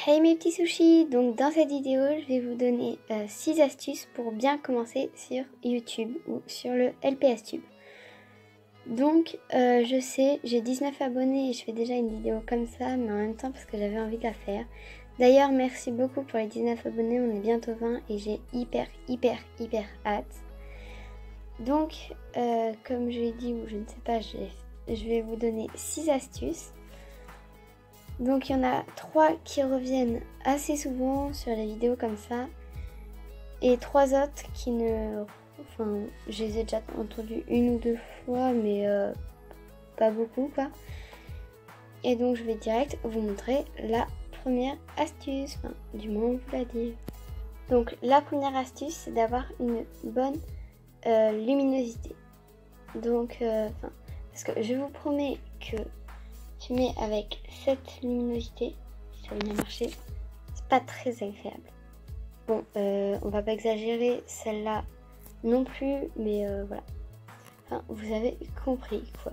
Hey mes petits sushis, donc dans cette vidéo je vais vous donner 6 astuces pour bien commencer sur YouTube ou sur le LPSTube. Donc je sais, j'ai 19 abonnés et je fais déjà une vidéo comme ça, mais en même temps parce que j'avais envie de la faire. D'ailleurs merci beaucoup pour les 19 abonnés, on est bientôt 20 et j'ai hyper hâte. Donc comme je l'ai dit ou je ne sais pas, je vais vous donner 6 astuces. Donc il y en a 3 qui reviennent assez souvent sur les vidéos comme ça. Et 3 autres qui ne... Enfin, je les ai déjà entendues 1 ou 2 fois, mais pas beaucoup quoi. Et donc je vais direct vous montrer la première astuce. Enfin, du moins on vous l'a dit. Donc la première astuce, c'est d'avoir une bonne luminosité. Donc, parce que je vous promets que tu mets avec cette luminosité, si ça vient marcher, c'est pas très agréable. Bon, on va pas exagérer celle-là non plus, mais voilà. Enfin, vous avez compris quoi.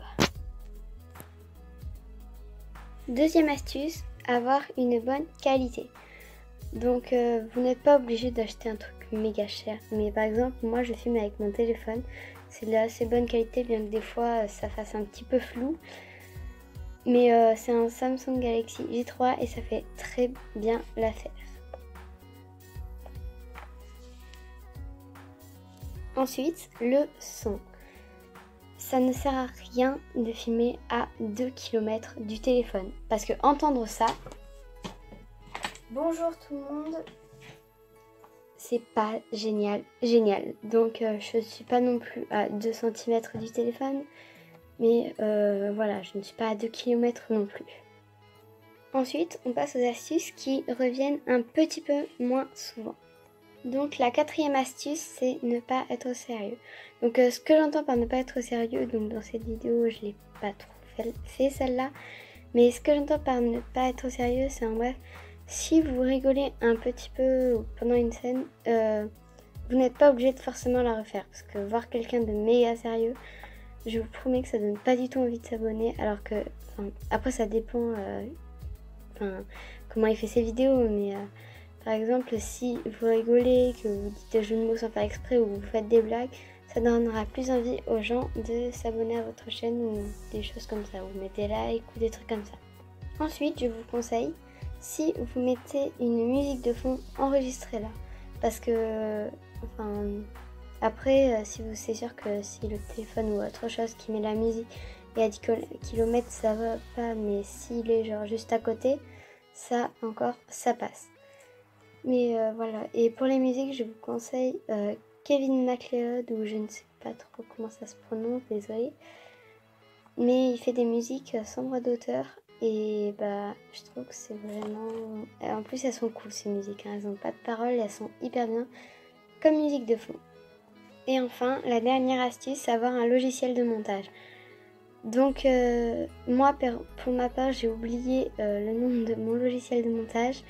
Deuxième astuce, avoir une bonne qualité. Donc, vous n'êtes pas obligé d'acheter un truc méga cher. Mais par exemple, moi je filme avec mon téléphone. C'est de assez bonne qualité, bien que des fois ça fasse un petit peu flou. Mais c'est un Samsung Galaxy J3 et ça fait très bien l'affaire. Ensuite, le son. Ça ne sert à rien de filmer à 2 km du téléphone. Parce que entendre ça... Bonjour tout le monde. C'est pas génial. Donc je ne suis pas non plus à 2 cm du téléphone. Mais voilà, je ne suis pas à 2 km non plus. Ensuite, on passe aux astuces qui reviennent un petit peu moins souvent. Donc la quatrième astuce, c'est ne pas être sérieux. Donc ce que j'entends par ne pas être sérieux, donc dans cette vidéo, je l'ai pas trop fait celle-là. Mais ce que j'entends par ne pas être sérieux, c'est en bref, si vous rigolez un petit peu pendant une scène, vous n'êtes pas obligé de forcément la refaire. Parce que voir quelqu'un de méga sérieux, je vous promets que ça donne pas du tout envie de s'abonner, alors que, après ça dépend comment il fait ses vidéos, mais par exemple si vous rigolez, que vous dites des jeux de mots sans faire exprès ou vous faites des blagues, ça donnera plus envie aux gens de s'abonner à votre chaîne ou des choses comme ça, ou mettez like ou des trucs comme ça. Ensuite, je vous conseille, si vous mettez une musique de fond, enregistrez-la, parce que, après, c'est sûr que si le téléphone ou autre chose qui met la musique et à 10 km ça va pas, mais s'il est genre juste à côté, ça encore, ça passe. Mais voilà, et pour les musiques, je vous conseille Kevin MacLeod, ou je ne sais pas trop comment ça se prononce, désolée. Mais il fait des musiques sans droit d'auteur et je trouve que c'est vraiment... En plus elles sont cool ces musiques, hein. Elles n'ont pas de paroles, elles sont hyper bien comme musique de fond. Et enfin, la dernière astuce, c'est avoir un logiciel de montage. Donc moi, pour ma part, j'ai oublié le nom de mon logiciel de montage,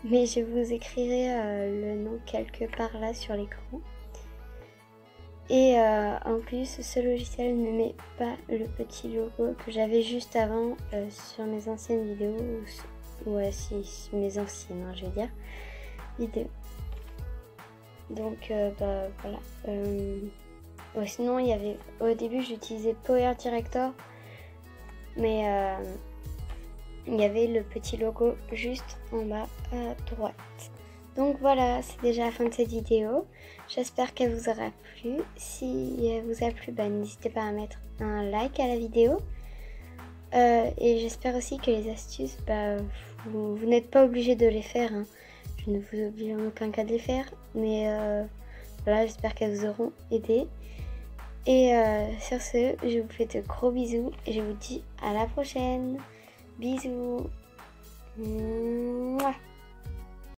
mais je vous écrirai le nom quelque part là sur l'écran. Et en plus, ce logiciel ne met pas le petit logo que j'avais juste avant sur mes anciennes vidéos, ouais, si mes anciennes, hein, je veux dire, vidéos. Donc voilà. Ouais, sinon il y avait, au début j'utilisais Power Director, mais il y avait le petit logo juste en bas à droite. Donc voilà, c'est déjà la fin de cette vidéo. J'espère qu'elle vous aura plu. Si elle vous a plu, n'hésitez pas à mettre un like à la vidéo. Et j'espère aussi que les astuces, vous n'êtes pas obligé de les faire, hein. Je ne vous oblige en aucun cas de les faire. Mais voilà, j'espère qu'elles vous auront aidé. Et sur ce, je vous fais de gros bisous et je vous dis à la prochaine. Bisous. Mouah.